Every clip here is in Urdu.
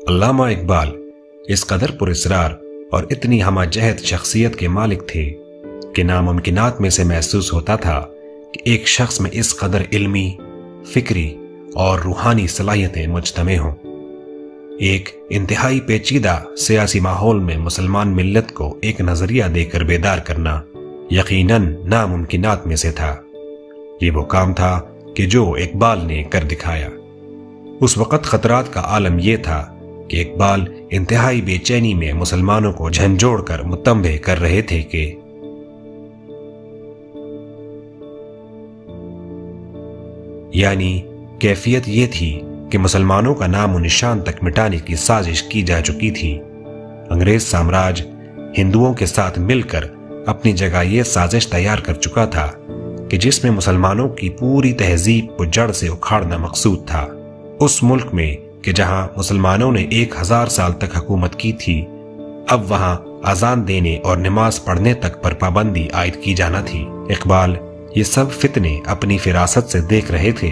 علامہ اقبال اس قدر پراسرار اور اتنی ہمہ جہت شخصیت کے مالک تھے کہ ناممکنات میں سے محسوس ہوتا تھا کہ ایک شخص میں اس قدر علمی، فکری اور روحانی صلاحیتیں مجتمع ہوں۔ ایک انتہائی پیچیدہ سیاسی ماحول میں مسلمان ملت کو ایک نظریہ دے کر بیدار کرنا یقیناً ناممکنات میں سے تھا۔ یہ وہ کام تھا کہ جو اقبال نے کر دکھایا۔ اس وقت خطرات کا عالم یہ تھا کہ اقبال انتہائی بے چینی میں مسلمانوں کو جھنجھوڑ کر متنبہ کر رہے تھے کہ یعنی کیفیت یہ تھی کہ مسلمانوں کا نام و نشان تک مٹانے کی سازش کی جا چکی تھی۔ انگریز سامراج ہندوؤں کے ساتھ مل کر اپنی جگہ یہ سازش تیار کر چکا تھا کہ جس میں مسلمانوں کی پوری تہذیب کو جڑ سے اکھاڑنا مقصود تھا۔ اس ملک میں کہ جہاں مسلمانوں نے 1000 سال تک حکومت کی تھی، اب وہاں اذان دینے اور نماز پڑھنے تک پر پابندی عائد کی جانا تھی۔ اقبال یہ سب فتنے اپنی فراست سے دیکھ رہے تھے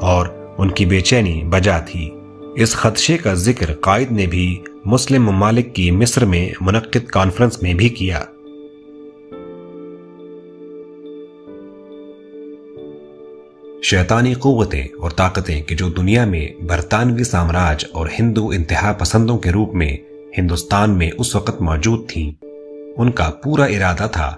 اور ان کی بے چینی بجا تھی۔ اس خدشے کا ذکر قائد نے بھی مسلم ممالک کی مصر میں منعقد کانفرنس میں بھی کیا۔ شیطانی قوتیں اور طاقتیں کہ جو دنیا میں برطانوی سامراج اور ہندو انتہا پسندوں کے روپ میں ہندوستان میں اس وقت موجود تھیں، ان کا پورا ارادہ تھا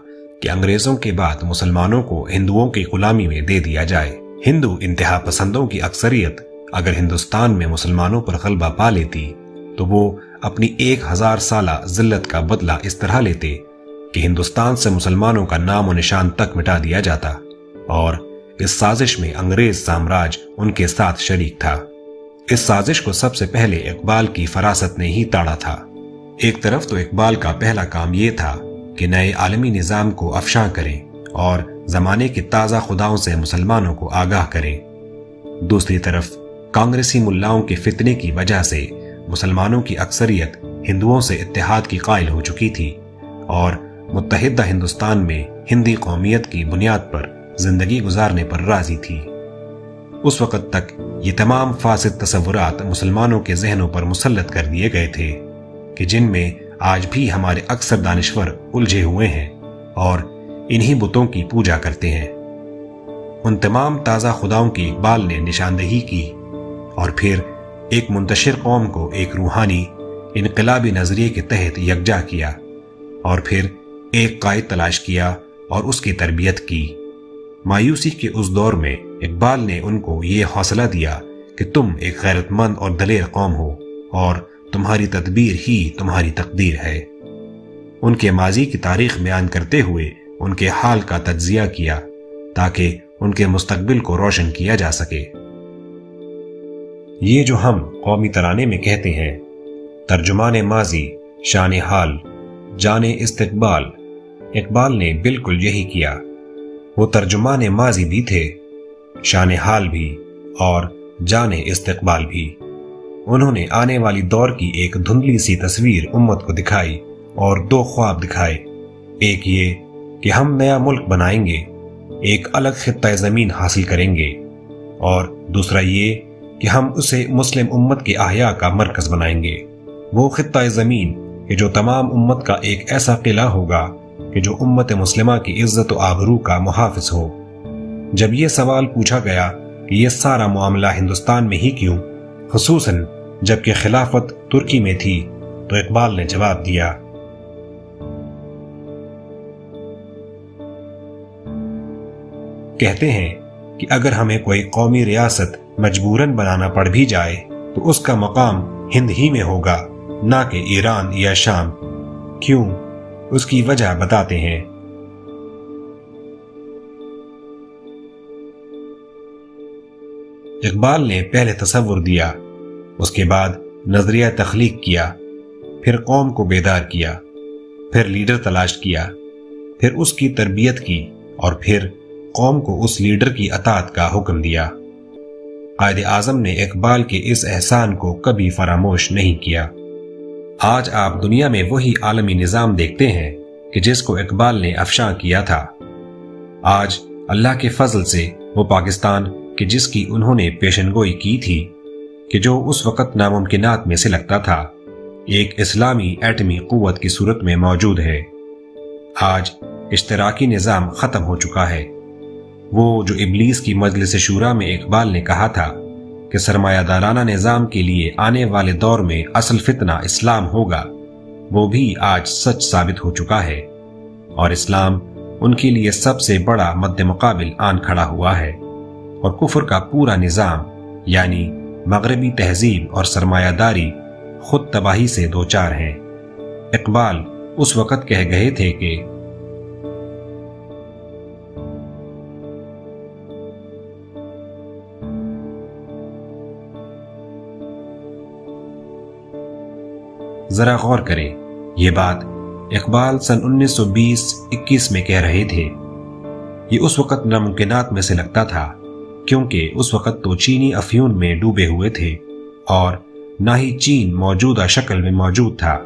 کہ انگریزوں کے بعد مسلمانوں کو ہندوؤں کی غلامی میں دے دیا جائے۔ ہندو انتہا پسندوں کی اکثریت اگر ہندوستان میں مسلمانوں پر غلبہ پا لیتی تو وہ اپنی 1000 سالہ ذلت کا بدلہ اس طرح لیتے کہ ہندوستان سے مسلمانوں کا نام و نشان تک مٹا دیا جاتا، اور اس سازش میں انگریز سامراج ان کے ساتھ شریک تھا۔ اس سازش کو سب سے پہلے اقبال کی فراست نے ہی تاڑا تھا۔ ایک طرف تو اقبال کا پہلا کام یہ تھا کہ نئے عالمی نظام کو افشاں کریں اور زمانے کے تازہ خداؤں سے مسلمانوں کو آگاہ کریں۔ دوسری طرف کانگریسی ملاؤں کے فتنے کی وجہ سے مسلمانوں کی اکثریت ہندوؤں سے اتحاد کی قائل ہو چکی تھی اور متحدہ ہندوستان میں ہندی قومیت کی بنیاد پر زندگی گزارنے پر راضی تھی۔ اس وقت تک یہ تمام فاسد تصورات مسلمانوں کے ذہنوں پر مسلط کر دیے گئے تھے کہ جن میں آج بھی ہمارے اکثر دانشور الجھے ہوئے ہیں اور انہی بتوں کی پوجا کرتے ہیں۔ ان تمام تازہ خداؤں کی اقبال نے نشاندہی کی اور پھر ایک منتشر قوم کو ایک روحانی انقلابی نظریے کے تحت یکجا کیا، اور پھر ایک قائد تلاش کیا اور اس کی تربیت کی۔ مایوسی کے اس دور میں اقبال نے ان کو یہ حوصلہ دیا کہ تم ایک غیرت مند اور دلیر قوم ہو اور تمہاری تدبیر ہی تمہاری تقدیر ہے۔ ان کے ماضی کی تاریخ بیان کرتے ہوئے ان کے حال کا تجزیہ کیا تاکہ ان کے مستقبل کو روشن کیا جا سکے۔ یہ جو ہم قومی ترانے میں کہتے ہیں، ترجمان ماضی، شان حال، جان استقبال، اقبال نے بالکل یہی کیا۔ وہ ترجمان ماضی بھی تھے، شان حال بھی اور جان استقبال بھی۔ انہوں نے آنے والی دور کی ایک دھندلی سی تصویر امت کو دکھائی اور 2 خواب دکھائے۔ ایک یہ کہ ہم نیا ملک بنائیں گے، ایک الگ خطہ زمین حاصل کریں گے، اور دوسرا یہ کہ ہم اسے مسلم امت کے احیاء کا مرکز بنائیں گے۔ وہ خطہ زمین کہ جو تمام امت کا ایک ایسا قلعہ ہوگا کہ جو امت مسلمہ کی عزت و آبرو کا محافظ ہو۔ جب یہ سوال پوچھا گیا کہ یہ سارا معاملہ ہندوستان میں ہی کیوں، خصوصاً جبکہ خلافت ترکی میں تھی، تو اقبال نے جواب دیا، کہتے ہیں کہ اگر ہمیں کوئی قومی ریاست مجبوراً بنانا پڑ بھی جائے تو اس کا مقام ہند ہی میں ہوگا، نہ کہ ایران یا شام۔ کیوں؟ اس کی وجہ بتاتے ہیں۔ اقبال نے پہلے تصور دیا، اس کے بعد نظریہ تخلیق کیا، پھر قوم کو بیدار کیا، پھر لیڈر تلاش کیا، پھر اس کی تربیت کی، اور پھر قوم کو اس لیڈر کی اطاعت کا حکم دیا۔ قائد اعظم نے اقبال کے اس احسان کو کبھی فراموش نہیں کیا۔ آج آپ دنیا میں وہی عالمی نظام دیکھتے ہیں کہ جس کو اقبال نے افشاں کیا تھا۔ آج اللہ کے فضل سے وہ پاکستان کہ جس کی انہوں نے پیشن گوئی کی تھی، کہ جو اس وقت ناممکنات میں سے لگتا تھا ایک اسلامی ایٹمی قوت کی صورت میں موجود ہے۔ آج اشتراکی نظام ختم ہو چکا ہے۔ وہ جو ابلیس کی مجلس شورا میں اقبال نے کہا تھا کہ سرمایہ دارانہ نظام کے لیے آنے والے دور میں اصل فتنہ اسلام ہوگا، وہ بھی آج سچ ثابت ہو چکا ہے، اور اسلام ان کے لیے سب سے بڑا مد مقابل آن کھڑا ہوا ہے، اور کفر کا پورا نظام یعنی مغربی تہذیب اور سرمایہ داری خود تباہی سے دوچار ہیں۔ اقبال اس وقت کہہ گئے تھے کہ ذرا غور کریں، یہ بات اقبال سن 1920-21 میں کہہ رہے تھے۔ یہ اس وقت ناممکنات میں سے لگتا تھا، کیونکہ اس وقت تو چینی افیون میں ڈوبے ہوئے تھے اور نہ ہی چین موجودہ شکل میں موجود تھا۔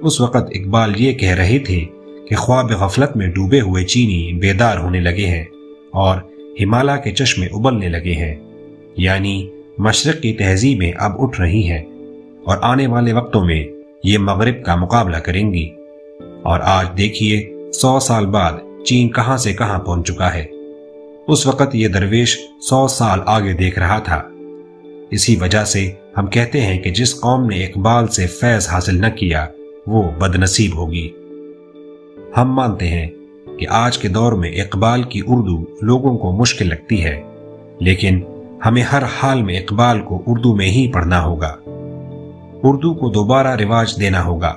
اس وقت اقبال یہ کہہ رہے تھے کہ خواب غفلت میں ڈوبے ہوئے چینی بیدار ہونے لگے ہیں اور ہمالیہ کے چشمے ابلنے لگے ہیں، یعنی مشرق کی تہذیبیں اب اٹھ رہی ہیں اور آنے والے وقتوں میں یہ مغرب کا مقابلہ کریں گی۔ اور آج دیکھیے 100 سال بعد چین کہاں سے کہاں پہنچ چکا ہے۔ اس وقت یہ درویش 100 سال آگے دیکھ رہا تھا۔ اسی وجہ سے ہم کہتے ہیں کہ جس قوم نے اقبال سے فیض حاصل نہ کیا وہ بد نصیب ہوگی۔ ہم مانتے ہیں کہ آج کے دور میں اقبال کی اردو لوگوں کو مشکل لگتی ہے، لیکن ہمیں ہر حال میں اقبال کو اردو میں ہی پڑھنا ہوگا۔ اردو کو دوبارہ رواج دینا ہوگا۔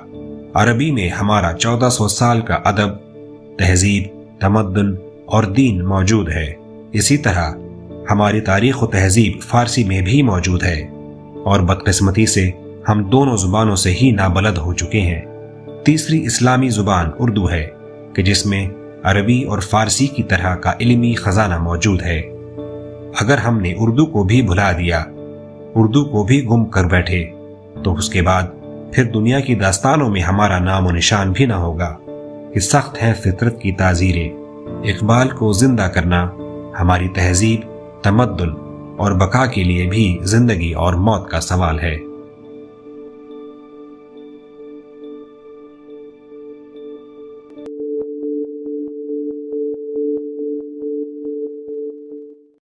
عربی میں ہمارا 1400 سال کا ادب، تہذیب، تمدن اور دین موجود ہے۔ اسی طرح ہماری تاریخ و تہذیب فارسی میں بھی موجود ہے، اور بدقسمتی سے ہم دونوں زبانوں سے ہی نابلد ہو چکے ہیں۔ تیسری اسلامی زبان اردو ہے کہ جس میں عربی اور فارسی کی طرح کا علمی خزانہ موجود ہے۔ اگر ہم نے اردو کو بھی بھلا دیا، اردو کو بھی گم کر بیٹھے، تو اس کے بعد پھر دنیا کی داستانوں میں ہمارا نام و نشان بھی نہ ہوگا کہ سخت ہے فطرت کی تعزیریں۔ اقبال کو زندہ کرنا ہماری تہذیب، تمدن اور بقا کے لیے بھی زندگی اور موت کا سوال ہے۔